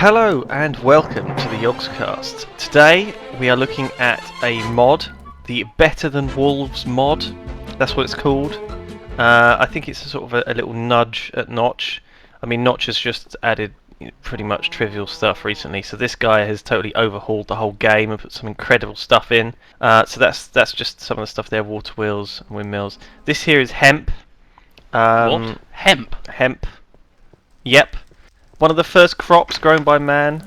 Hello and welcome to the Yogscast. Today we are looking at a mod, the Better Than Wolves mod. That's what it's called. I think it's a sort of a little nudge at Notch. I mean, Notch has just added pretty much trivial stuff recently, so this guy has totally overhauled the whole game and put some incredible stuff in. So that's just some of the stuff there: water wheels and windmills. This here is hemp. What? Hemp? Hemp. Yep. One of the first crops grown by man.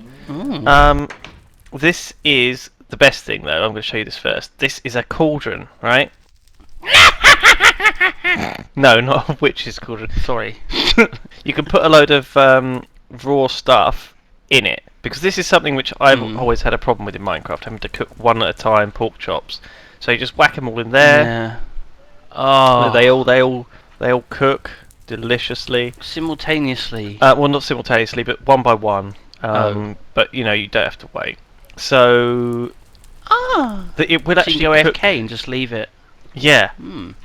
This is the best thing, though. I'm going to show you this first. This is a cauldron, right? No, not a witch's cauldron. Sorry. You can put a load of raw stuff in it, because this is something which I've always had a problem with in Minecraft, having to cook one at a time pork chops. So you just whack them all in there. Yeah. Oh. They all cook deliciously. Simultaneously. Well, not simultaneously, but one by one. But you don't have to wait. So it would So actually you can go cook. AFK and just leave it. Yeah,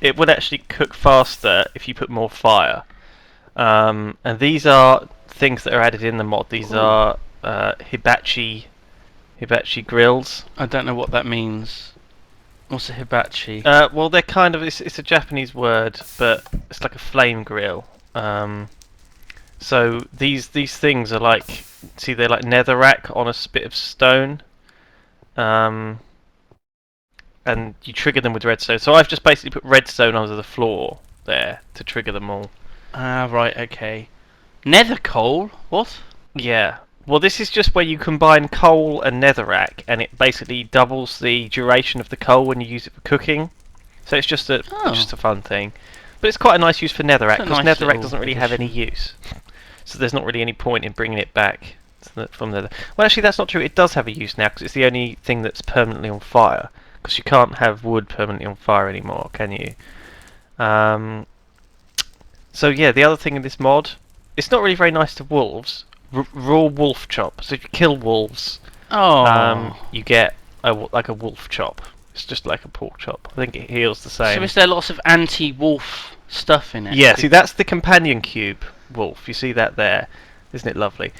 it would actually cook faster if you put more fire. And these are things that are added in the mod. These are hibachi grills. I don't know what that means. What's a hibachi? Well, they're kind of it's a Japanese word, but it's like a flame grill. So these things are like, see, they're like netherrack on a bit of stone. And you trigger them with redstone. So I've just basically put redstone under the floor there to trigger them all. Ah, right, okay. Nether coal? What? Yeah. Well, this is just where you combine coal and netherrack, and it basically doubles the duration of the coal when you use it for cooking. So it's just a fun thing. But it's quite a nice use for netherrack, because netherrack doesn't really have any use. So there's not really any point in bringing it back from nether. Well, actually, that's not true. It does have a use now, because it's the only thing that's permanently on fire. Because you can't have wood permanently on fire anymore, can you? So yeah, the other thing in this mod, it's not really very nice to wolves. Raw wolf chop. So if you kill wolves, you get like a wolf chop. It's just like a pork chop. I think it heals the same. So is there lots of anti-wolf stuff in it? Yeah, see, that's the companion cube wolf. You see that there? Isn't it lovely?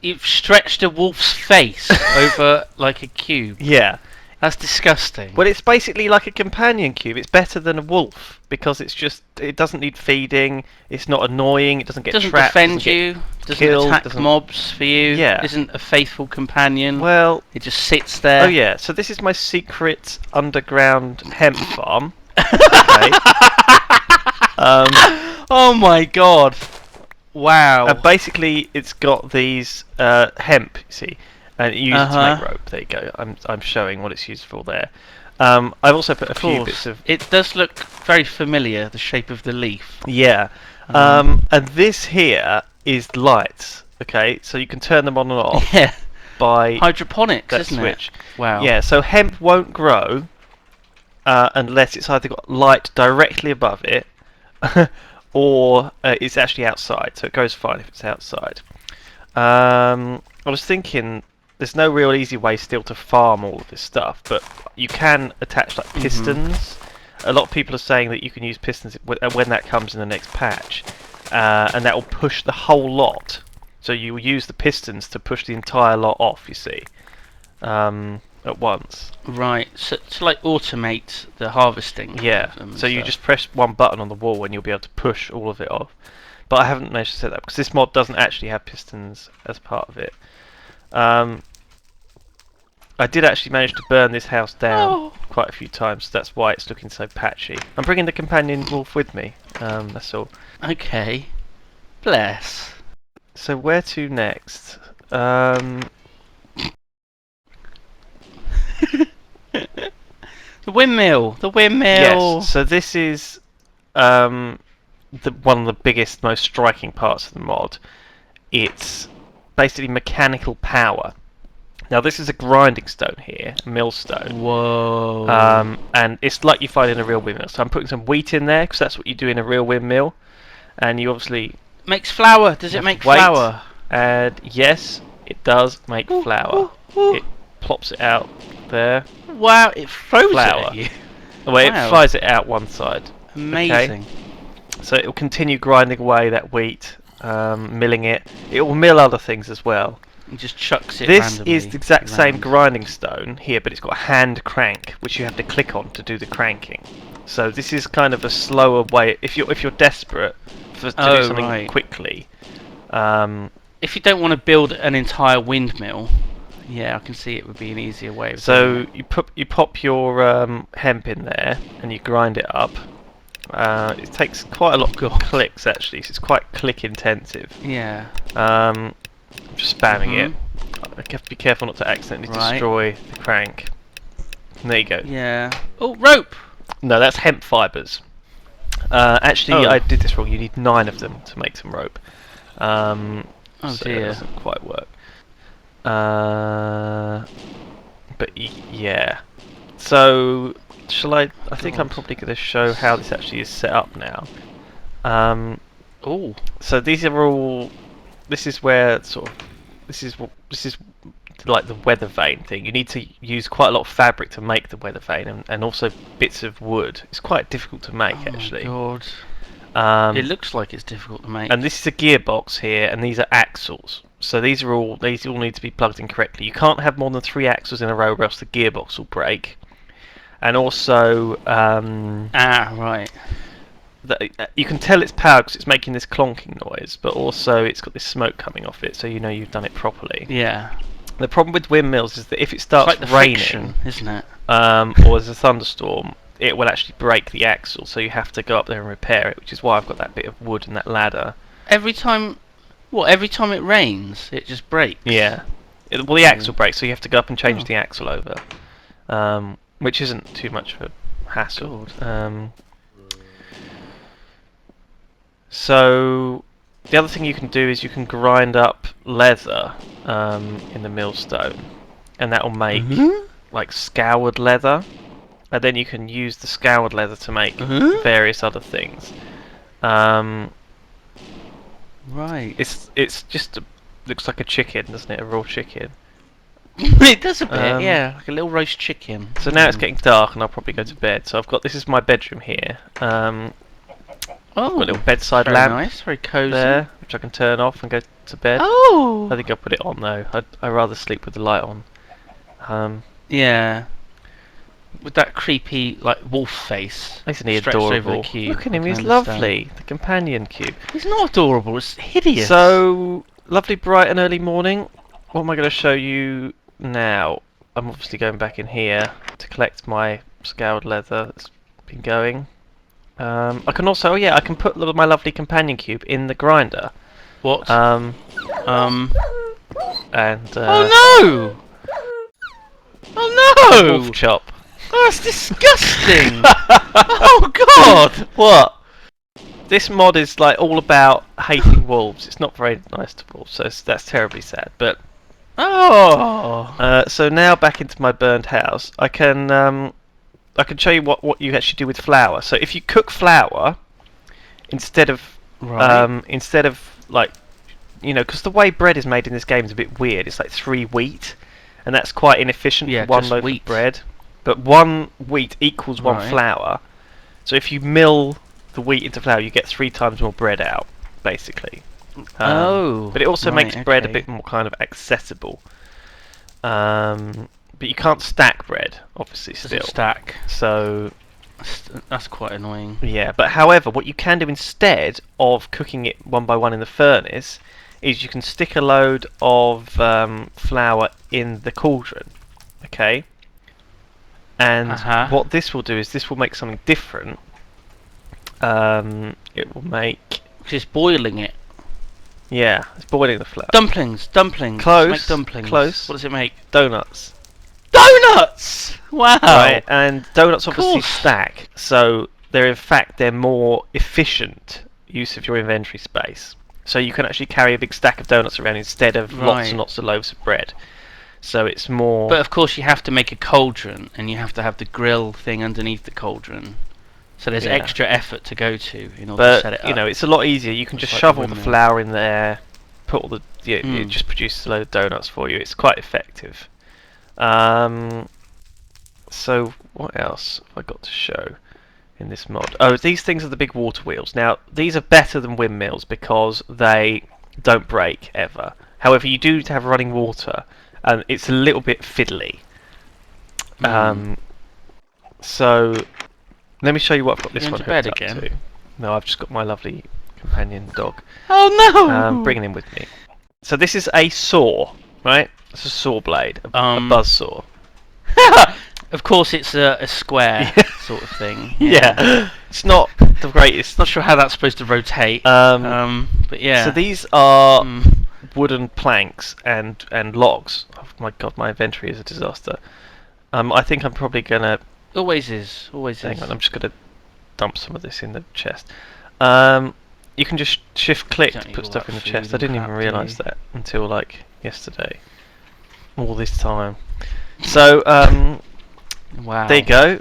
You've stretched a wolf's face over like a cube. Yeah. That's disgusting. Well, it's basically like a companion cube. It's better than a wolf because it doesn't need feeding. It's not annoying. It doesn't get trapped. Defend you. Doesn't attack mobs for you. Yeah. Isn't a faithful companion. Well, it just sits there. Oh yeah. So this is my secret underground hemp farm. Okay. Oh my god. Wow. Basically, it's got these hemp. You see. And you use it to make rope. There you go. I'm showing what it's used for there. I've also put a few bits of. It does look very familiar, the shape of the leaf. Yeah. And this here is lights. Okay, so you can turn them on and off. Yeah. By hydroponics, that isn't switch. It? Wow. Yeah. So hemp won't grow unless it's either got light directly above it, or it's actually outside. So it goes fine if it's outside. I was thinking. There's no real easy way still to farm all of this stuff, but you can attach like pistons. A lot of people are saying that you can use pistons when that comes in the next patch, and that will push the whole lot. So you will use the pistons to push the entire lot off, you see, at once. Right, so to like automate the harvesting. Yeah, so you just press one button on the wall and you'll be able to push all of it off. But I haven't managed to set that because this mod doesn't actually have pistons as part of it. I did actually manage to burn this house down quite a few times, so that's why it's looking so patchy. I'm bringing the companion wolf with me, that's all. Okay. Bless. So where to next? The windmill! Yes, so this is one of the biggest, most striking parts of the mod. It's basically mechanical power. Now this is a grinding stone here, a millstone. Whoa. And it's like you find in a real windmill. So I'm putting some wheat in there, because that's what you do in a real windmill. And you obviously... Makes flour. Does it make flour? And yes, it does make flour. It plops it out there. Wow, it throws flour. It at you. Well, it flies it out one side. Amazing. Okay? So it will continue grinding away that wheat. milling it. It will mill other things as well. He just chucks it This randomly is the exact same around. grinding stone here, but it's got a hand crank, which you have to click on to do the cranking. So this is kind of a slower way. If you're desperate to do something quickly. If you don't want to build an entire windmill, yeah, I can see it would be an easier way of doing it. You pop your hemp in there and you grind it up. It takes quite a lot of clicks actually, so it's quite click intensive. Yeah. I'm just spamming it. I have to be careful not to accidentally destroy the crank. And there you go. Yeah. Oh, rope! No, that's hemp fibres. Actually, I did this wrong. You need 9 of them to make some rope. Oh so dear. It doesn't quite work. But yeah. So, shall I? I think I'm probably going to show how this actually is set up now. So these are all. This is where sort of. This is like the weather vane thing. You need to use quite a lot of fabric to make the weather vane, and also bits of wood. It's quite difficult to make actually. Oh my god. It looks like it's difficult to make. And this is a gearbox here, and these are axles. So these all need to be plugged in correctly. You can't have more than 3 axles in a row, or else the gearbox will break. And also, right. You can tell it's powered because it's making this clonking noise, but also it's got this smoke coming off it, so you know you've done it properly. Yeah. The problem with windmills is that if it starts it's like the raining, friction, isn't it? Or there's a thunderstorm, it will actually break the axle, so you have to go up there and repair it, which is why I've got that bit of wood and that ladder. Every time it rains, it just breaks? Yeah. Well, the axle breaks, so you have to go up and change the axle over, which isn't too much of a hassle. So the other thing you can do is you can grind up leather in the millstone, and that will make like scoured leather, and then you can use the scoured leather to make various other things. Right. It's just looks like a chicken, doesn't it? A raw chicken. It does a bit, yeah, like a little roast chicken. So now it's getting dark, and I'll probably go to bed. So this is my bedroom here. I've got a little bedside lamp. Nice, very cosy. There, which I can turn off and go to bed. Oh! I think I'll put it on though. I'd rather sleep with the light on. Yeah. With that creepy, like, wolf face. Isn't he stretched over adorable? the cube. Look at him, he's lovely. The companion cube. He's not adorable, it's hideous. So, lovely bright and early morning. What am I going to show you now? I'm obviously going back in here to collect my scoured leather that's been going. I can also, I can put my lovely companion cube in the grinder. What? And oh no! Oh no! Wolf chop. Oh, that's disgusting! Oh god! What? This mod is like all about hating wolves. It's not very nice to wolves, so that's terribly sad. But so now back into my burned house. I can show you what you actually do with flour. So if you cook flour instead of like, you know, because the way bread is made in this game is a bit weird. It's like 3 wheat, and that's quite inefficient for 1 loaf of bread. But 1 wheat equals 1 flour. So if you mill the wheat into flour, you get 3 times more bread out, basically. But it also makes bread a bit more kind of accessible. But you can't stack bread, obviously, still. Stack. So that's quite annoying. Yeah, but however, what you can do instead of cooking it 1 by 1 in the furnace is you can stick a load of flour in the cauldron. Okay. And what this will do is this will make something different. It will make. It's boiling it. Yeah, it's boiling the flour. Dumplings. Close. Make dumplings. Close. What does it make? Donuts. Donuts! Wow. Right, and donuts obviously stack, so they're more efficient use of your inventory space. So you can actually carry a big stack of donuts around instead of lots and lots of loaves of bread. So it's more. But of course, you have to make a cauldron, and you have to have the grill thing underneath the cauldron. So there's extra effort to go to in order to set it up. You know, it's a lot easier. You can just shove all the flour in there, put all the. It just produces a load of donuts for you. It's quite effective. So what else have I got to show? in this mod. Oh, these things are the big water wheels. Now, these are better than windmills because they don't break ever. However, you do have running water, and it's a little bit fiddly. So, let me show you what I've got You this going one to bed hooked up again? to. No, I've just got my lovely companion dog. Oh no! Bringing him with me. So this is a saw, right? It's a saw blade, a buzz saw. Of course, it's a square Yeah. sort of thing. Yeah, it's not the greatest. Not sure how that's supposed to rotate. But yeah. So these are Mm. wooden planks and logs. Oh my god, my inventory is a disaster. I think I'm probably gonna. Always is. Always Hang is. on, I'm just gonna dump some of this in the chest. You can just shift click Don't to need put all stuff that in the food chest. I and didn't even crap, do realise you? that until like yesterday. All this time. So Wow. there you go.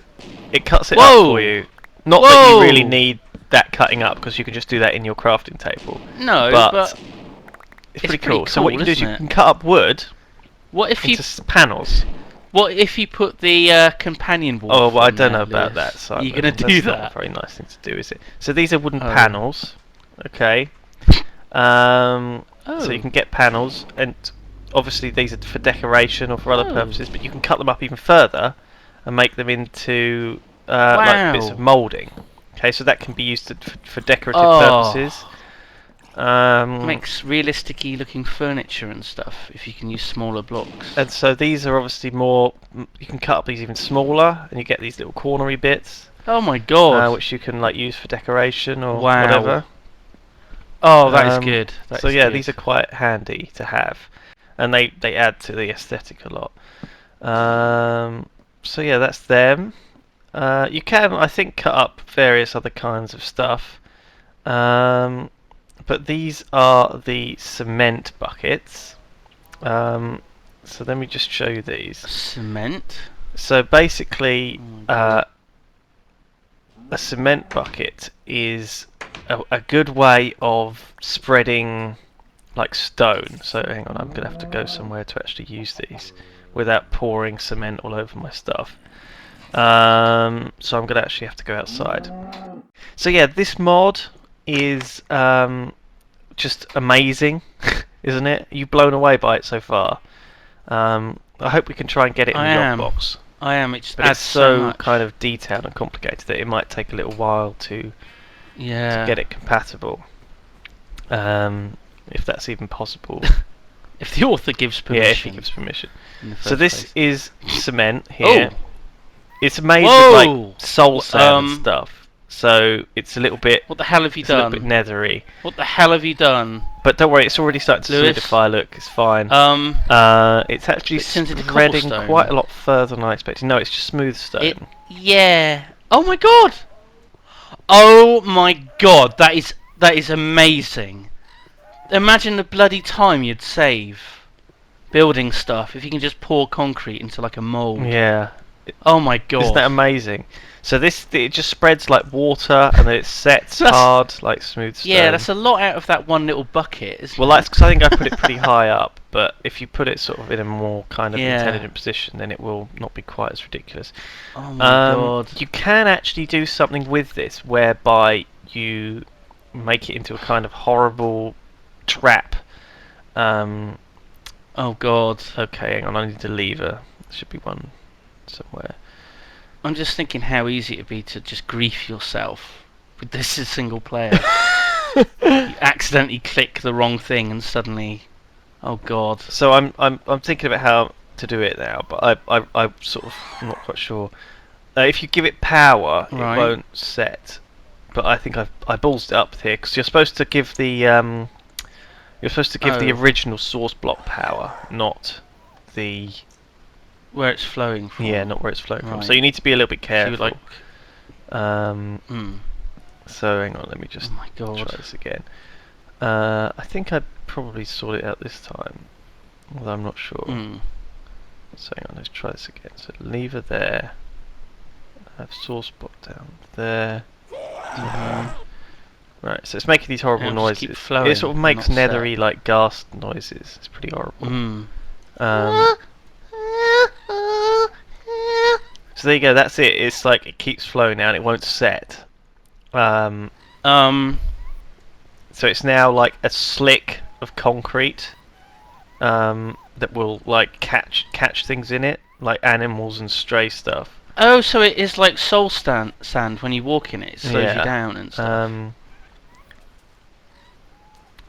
It cuts it up Whoa! for you. Not that you really need that cutting up because you can just do that in your crafting table. No, But it's it's pretty pretty cool. So what you cool, can do is you isn't it? can cut up wood what if you into panels. what if you put the companion wall? Oh, well, I on don't there, know about Lewis? that, Simon. You're gonna That's do not that? a very nice thing to do, is it? So these are wooden Oh. panels. Okay. So you Oh. can get panels, and obviously these are for decoration or for other Oh. purposes, but you can cut them up even further and make them into like bits of Wow. moulding. Okay, so that can be used for decorative Oh. purposes. Makes realistic-y looking furniture and stuff if you can use smaller blocks. And so these are obviously more. You can cut up these even smaller, and you get these little cornery bits, Oh my god. which you can like use for decoration or Wow. whatever. Oh, that is good. That So is yeah, good. these are quite handy to have, and they add to the aesthetic a lot. So yeah, that's them. You can, I think, cut up various other kinds of stuff. But these are the cement buckets. So let me just show you these. Cement. So basically, Oh my God. a cement bucket is a good way of spreading like stone. So hang on, I'm gonna have to go somewhere to actually use these without pouring cement all over my stuff. So I'm gonna actually have to go outside. So yeah, this mod is just amazing, isn't it? You've blown away by it so far. I hope we can try and get it in I the am. logbox. I am. It just But adds it's so much. kind of detailed and complicated that it might take a little while to Yeah. get it compatible. If that's even possible. If the author gives permission. Yeah, if he gives permission. in the So first this place. is cement here. Oh. It's made Whoa! with like soul sand and stuff. So it's a little bit. What the hell have you It's a little bit done? nethery. What the hell have you done? But don't worry, it's already starting to Lewis? solidify. Look, it's fine. It's actually it turns into spreading cobblestone. quite a lot further than I expected. No, it's just smooth stone. Yeah. Oh my god. Oh my god. That is amazing. Imagine the bloody time you'd save building stuff if you can just pour concrete into like a mold. Yeah. Oh my god. Isn't that amazing? So it just spreads like water, and then it sets That's- hard like smooth stone. Yeah, that's a lot out of that one little bucket, isn't Well, it? that's because I think I put it pretty high up. But if you put it sort of in a more kind of Yeah. intelligent position, then it will not be quite as ridiculous. Oh my god. You can actually do something with this, whereby you make it into a kind of horrible trap. Oh god. Okay, hang on, I need a lever. There should be one somewhere. I'm just thinking how easy it'd be to just grief yourself with this as single player. You accidentally click the wrong thing and suddenly, oh god. So I'm thinking about how to do it now, but I sort of I'm not quite sure. If you give it power, Right. it won't set. But I think I ballsed it up here because you're supposed to give the Oh. original source block power, not the Where it's flowing from. not where it's flowing from. So Right. you need to be a little bit So you careful. would like. So hang on, let me just Oh my god. try this again. I think I probably sorted it out this time, although I'm not sure. So hang on, let's try this again. So lever there. I have source block down there. Right, so it's making these horrible And it'll just keep noises. flowing It sort of and makes not set. nethery like ghast noises. It's pretty horrible. So there you go. That's it. It's like it keeps flowing now and it won't set. Um, Um. so it's now like a slick of concrete that will like catch things in it, like animals and stray stuff. Oh, so it is like sand when you walk in it. It slows you Yeah. down and stuff.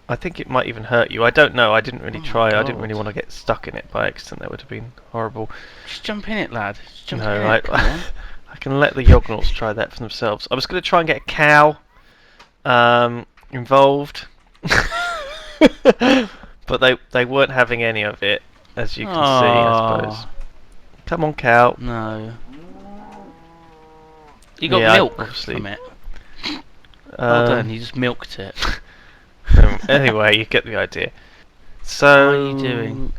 I think it might even hurt you. I don't know. I didn't really Oh my try. I didn't really God. want to get stuck in it by accident. That would have been horrible. Just jump in it, lad. Just jump No, in it. Come on. I can let the Yognauts try that for themselves. I was going to try and get a cow involved, but they weren't having any of it, as you can see, I suppose. Come on, cow. No. You got Yeah, milk obviously. from it. Well done. Um, You just milked it. anyway, you get the idea. So, What are you doing?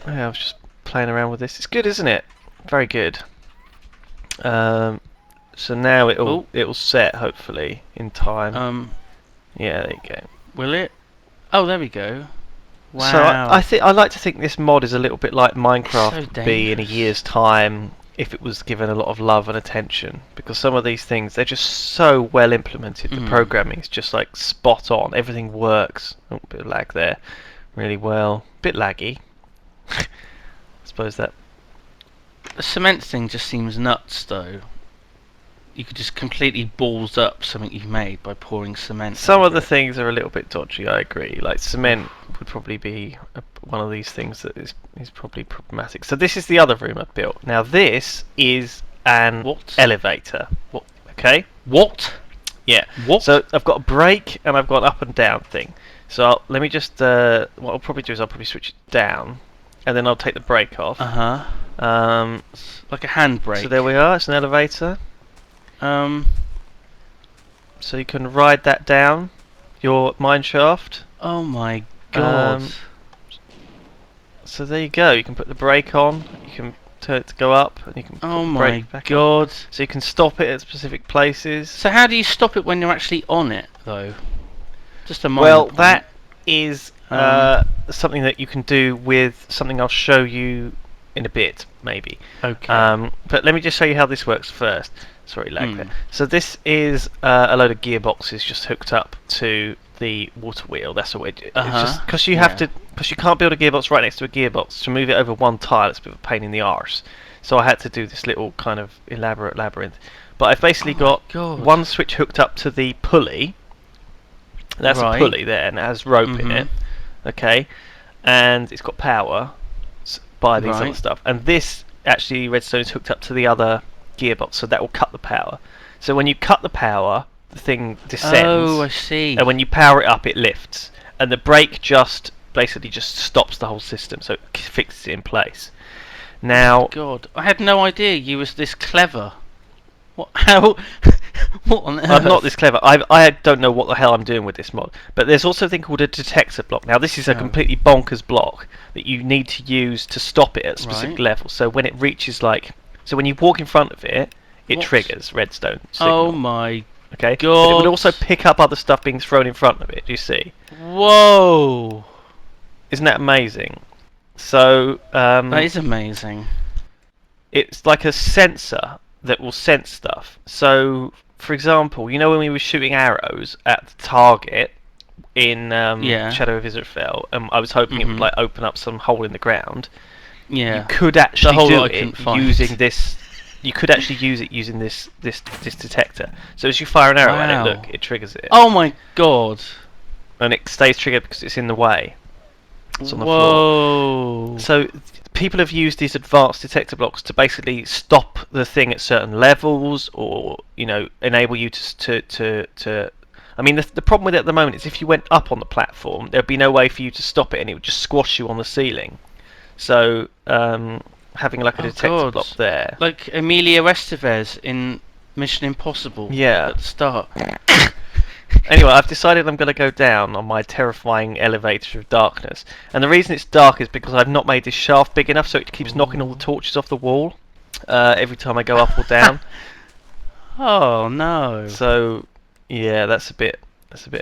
Yeah, I was just playing around with this. It's good, isn't it? Very good. So now it'll set hopefully in time. Yeah, there you go. Will it? Oh, there we go. Wow. So I like to think this mod is a little bit like Minecraft So would be in a dangerous. year's time if it was given a lot of love and attention, because some of these things, they're just so well implemented. The programming is just like spot on. Everything works. Oh, a bit of lag there. Really well. Bit laggy. I suppose that. The cement thing just seems nuts, though. You could just completely balls up something you've made by pouring cement. Some of over the it. things are a little bit dodgy, I agree. Like cement would probably be one of these things that is probably problematic. So this is the other room I've built. Now this is an What? elevator. What? Okay? What? Yeah. What? So I've got a brake and I've got an up and down thing. So let me just, what I'll probably do is I'll probably switch it down and then I'll take the brake off. Like a handbrake. So there we are, it's an elevator. Um. So you can ride that down your mine shaft. Oh my god. So there you go. You can put the brake on. You can turn it to go up, and you can put Oh the my brake back on. god. So you can stop it at specific places. So how do you stop it when you're actually on it, though? Just a minor Well, point. that is Um. something that you can do with something I'll show you in a bit, maybe. Okay. But let me just show you how this works first. Sorry, lag there. Hmm. So this is a load of gearboxes just hooked up to the water wheel. That's all it. It's just because you have to, because you can't build a gearbox right next to a gearbox. To move it over one tile, it's a bit of a pain in the arse. So I had to do this little kind of elaborate labyrinth. But I've basically got one switch hooked up to the pulley. That's a pulley there, and it has rope in it. Okay, and it's got power by these other stuff. And this actually redstone is hooked up to the other gearbox, so that will cut the power. So when you cut the power, the thing descends. Oh, I see. And when you power it up, it lifts. And the brake just basically just stops the whole system, so it fixes it in place. Now, God, I had no idea you was this clever. What? How? What on earth? I'm not this clever. I don't know what the hell I'm doing with this mod. But there's also a thing called a detector block. Now this is a completely bonkers block that you need to use to stop it at specific levels. So when it reaches so when you walk in front of it, it triggers redstone signal. Oh my okay. god. But it would also pick up other stuff being thrown in front of it. Do you see? Whoa. Isn't that amazing? So that is amazing. It's like a sensor that will sense stuff. So, for example, you know when we were shooting arrows at the target in Shadow of Israel, I was hoping it would like open up some hole in the ground. Yeah. You could actually do it using find. this. You could actually use it using this detector. So as you fire an arrow at it, look, it triggers it. Oh my god. And it stays triggered because it's in the way. It's on the floor. So people have used these advanced detector blocks to basically stop the thing at certain levels, or enable you to. I mean, the problem with it at the moment is if you went up on the platform, there'd be no way for you to stop it, and it would just squash you on the ceiling. So having like a detector block there, like Emilio Estevez in Mission Impossible. Yeah. At the start. Anyway, I've decided I'm going to go down on my terrifying elevator of darkness. And the reason it's dark is because I've not made this shaft big enough, so it keeps knocking all the torches off the wall every time I go up or down. Oh no. So yeah, that's a bit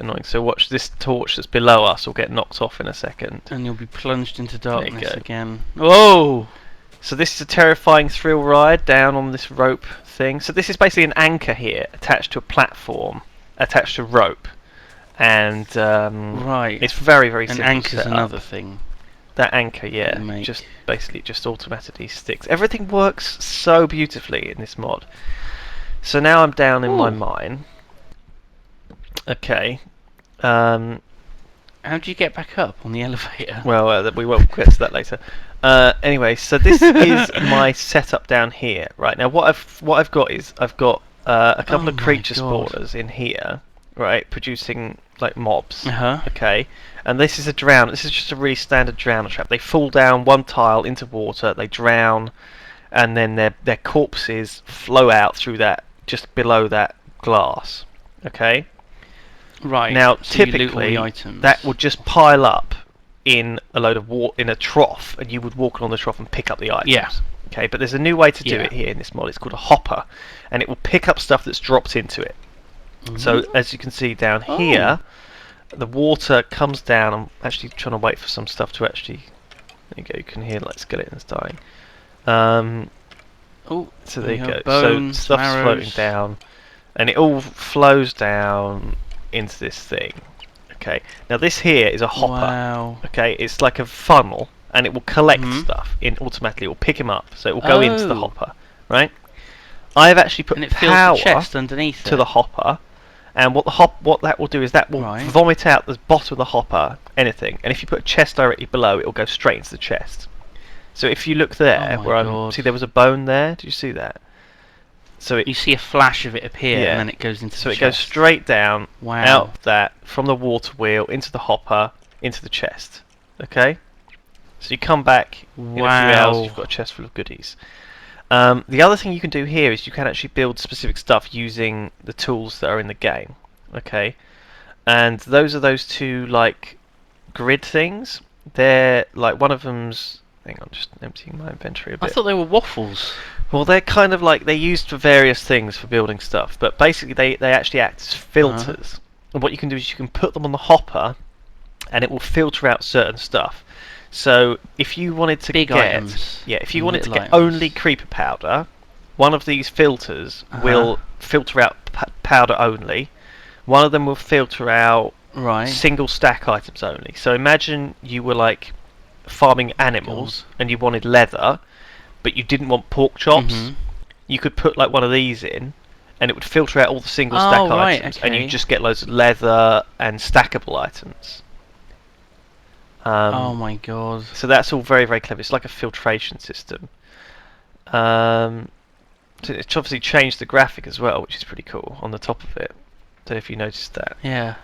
annoying. So watch, this torch that's below us will get knocked off in a second. And you'll be plunged into darkness again. Whoa! So this is a terrifying thrill ride down on this rope thing. So this is basically an anchor here attached to a platform, attached to rope, and Right. it's very very And simple. anchor's setup. another thing. That anchor, yeah, you make. just basically just automatically sticks. Everything works so beautifully in this mod. So now I'm down in my Ooh. mine. Okay. Um, How do you get back up on the elevator? well, we won't get to that later. Anyway, so this is my setup down here. Right now, what I've got is I've got a couple Oh of my creature God. spawners in here, right, producing like mobs. Uh-huh. Okay, and this is a drown. This is just a really standard drowner trap. They fall down one tile into water, they drown, and then their corpses flow out through that just below that glass. Okay. Right. Now, so you loot all typically, the items. that would just pile up in a load of water in a trough, and you would walk along the trough and pick up the items. Yeah. Okay, but there's a new way to do Yeah. it here in this mod. It's called a hopper, and it will pick up stuff that's dropped into it. So as you can see down Oh. here, the water comes down. I'm actually trying to wait for some stuff to actually. There you go. You can hear like skeletons dying. Oh. So there you go. Bones, so stuff's marrows. floating down, and it all flows down into this thing. Okay. Now this here is a hopper. Wow. Okay, it's like a funnel, and it will collect Mhm. stuff in automatically. It will pick him up, so it will go into the Oh. hopper, right? I have actually put And it fills power the chest underneath to it. the hopper, and what that will do is that will Right. vomit out the bottom of the hopper anything, and if you put a chest directly below, it will go straight into the chest. So if you look there, Oh my where I'm God. see there was a bone there. Did you see that? So it You see a flash of it appear, Yeah. and then it goes into so the it goes chest. straight down Wow. out of that from the water wheel into the hopper into the chest. Okay, so you come back in a few hours, Wow. you've got a chest full of goodies. The other thing you can do here is you can actually build specific stuff using the tools that are in the game. Okay, and those are those two like grid things. They're like one of them's. Hang on, just emptying my inventory a I bit. thought they were waffles. Well, they're kind of like they're used for various things for building stuff, but basically they actually act as filters. And what you can do is you can put them on the hopper, and it will filter out certain stuff. So if you wanted to Big get items if you and wanted to little get items. only creeper powder, one of these filters Uh-huh. will filter out powder only. One of them will filter out Right. single stack items only. So imagine you were like farming animals and you wanted leather, but you didn't want pork chops. Mhm. You could put like one of these in, and it would filter out all the single Oh, stack right, items, and you okay. just get loads of leather and stackable items. Oh my God. So that's all very very clever. It's like a filtration system. So it's obviously changed the graphic as well, which is pretty cool on the top of it. Don't know if you noticed that. Yeah.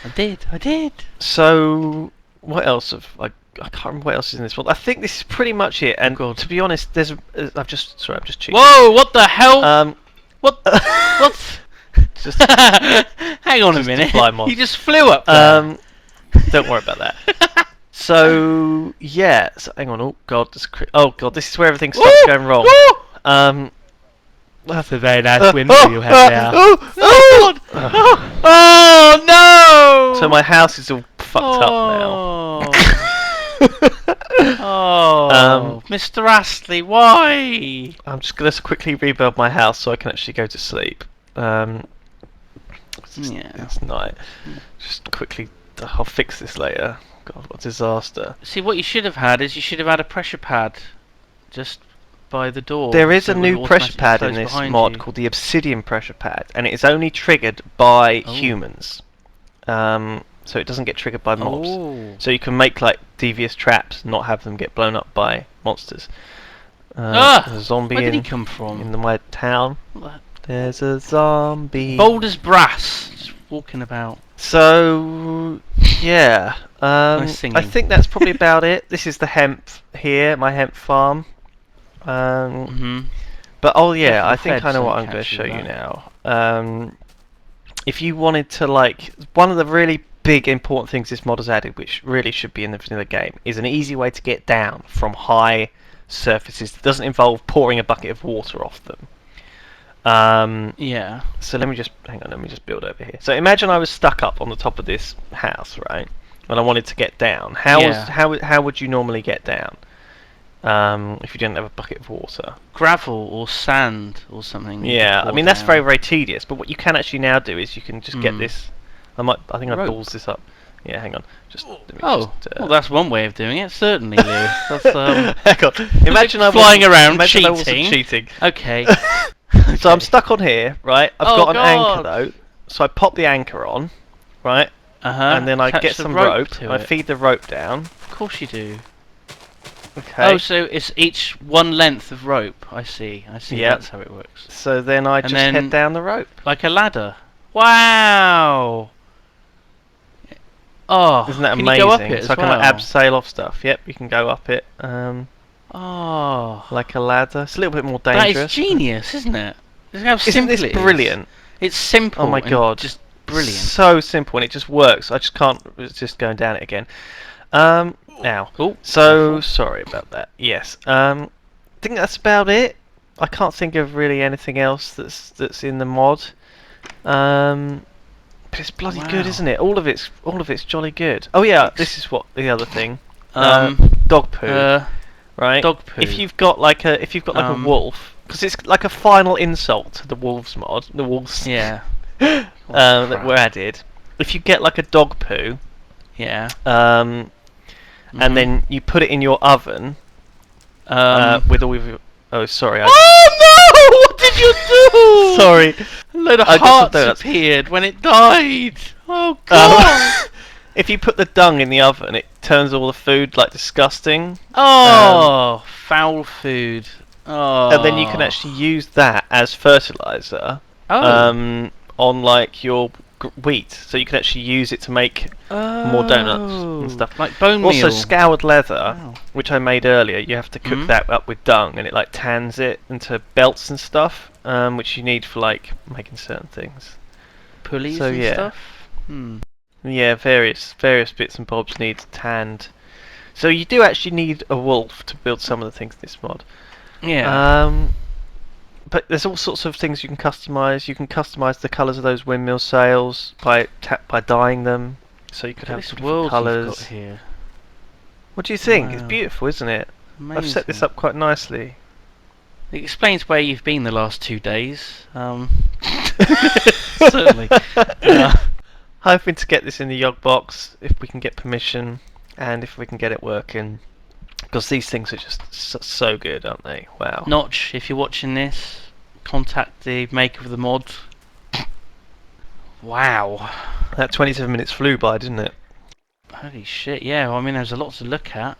I did. So what else have I can't remember what else is in this one. I think this is pretty much it. And God. to be honest, there's I'm just cheating. Whoa! What the hell? What? What? Just Hang on a just minute. fly mod. He just flew up there. Don't worry about that. So yeah. So hang on. Oh god. Oh god. This is where everything starts Woo! going wrong. Woo! That's a very nice window you have there. Oh, Oh no! So my house is all fucked up now. Oh, Mr. Astley, why? I'm just gonna quickly rebuild my house so I can actually go to sleep. Yeah. It's night. Just quickly, I'll fix this later. God, what a disaster. See, what you should have had is you should have had a pressure pad just by the door. There is so a it would new pressure automatically pad close in this behind mod you. called the Obsidian pressure pad, and it is only triggered by Oh. humans. So it doesn't get triggered by mobs. Oh. So you can make like devious traps, not have them get blown up by monsters. Ah! There's a zombie Where did he in come from? my town. There's a zombie. Bold as brass, just walking about. So yeah, Nice singing. I think that's probably about it. This is the hemp here, my hemp farm. Mhm. But oh yeah, Definitely I think fed I know some what I'm going to catch show with you that. now. If you wanted to like, one of the really big important things this mod has added, which really should be in the game, is an easy way to get down from high surfaces that doesn't involve pouring a bucket of water off them. Yeah. So let me just hang on. Let me just build over here. So imagine I was stuck up on the top of this house, right? And I wanted to get down. How Yeah. would you normally get down? if you didn't have a bucket of water. Gravel or sand or something. you could Yeah, I pour mean that's down. very very tedious. But what you can actually now do is you can just get Hmm. this. I think I Rope. balls this up. Yeah, hang on. Just let me Oh, just. well, that's one way of doing it. Certainly, Lewis. That's Hang on. Imagine I flying wasn't- around imagine I wasn't cheating. cheating. Okay. So I'm stuck on here, right? I've Oh, got an anchor God. though, so I pop the anchor on, right? And then I Attach get the some rope rope. to And I it. feed the rope down. Of course you do. Okay. Oh, so it's each one length of rope. I see. Yep. That's how it works. So then I And just then- head down the rope. Like a ladder. Wow. Oh, Isn't that can amazing? you go up it as so I can well? like abseil off stuff. Yep, you can go up it. Oh, Like a ladder. It's a little bit more that dangerous. is genius, isn't it? Look how Isn't simple this it is. brilliant? It's simple. Oh my and God. just brilliant. So simple and it just works. I just can't. It's just going down it again. Now. Oh, So careful. sorry about that. Yes. I think that's about it. I can't think of really anything else that's in the mod. But it's bloody good, Wow. isn't it? All of it's jolly good. Oh yeah, this is what the other thing. Um, Dog poo, right? dog poo. If you've got like a Um, wolf, because it's like a final insult to the wolves mod, the wolves Yeah. that crap. were added. If you get like a dog poo, Yeah. and Mhm. then you put it in your oven with all of your. Oh, sorry. Oh no! What did you do? Sorry. A load of I got some hearts donuts. appeared when it died. Oh god. If you put the dung in the oven, it turns all the food like disgusting, Oh, foul food. Oh. and then you can actually use that as fertilizer Oh. on like your wheat. So you can actually use it to make more donuts and stuff. Like bone Also, meal. scoured leather, Wow. which I made earlier, you have to cook Mhm. that up with dung, and it like tans it into belts and stuff, which you need for like making certain things. Pulleys So, and yeah. stuff. Hmm. Yeah, various bits and bobs need tanned. So you do actually need a wolf to build some of the things in this mod. Yeah. But there's all sorts of things you can customize. You can customize the colours of those windmill sails by dyeing them. So you could have This different world you've got colours. here. What do you think? It's Wow. beautiful, isn't it? Amazing. I've set this up quite nicely. It explains where you've been the last 2 days. Certainly. Hoping to get this in the Yog box if we can get permission and if we can get it working. Because these things are just so good, aren't they? Wow. Notch, if you're watching this, contact the maker of the mod. Wow. That 27 minutes flew by, didn't it? Holy shit, yeah, well, I mean, there's a lot to look at.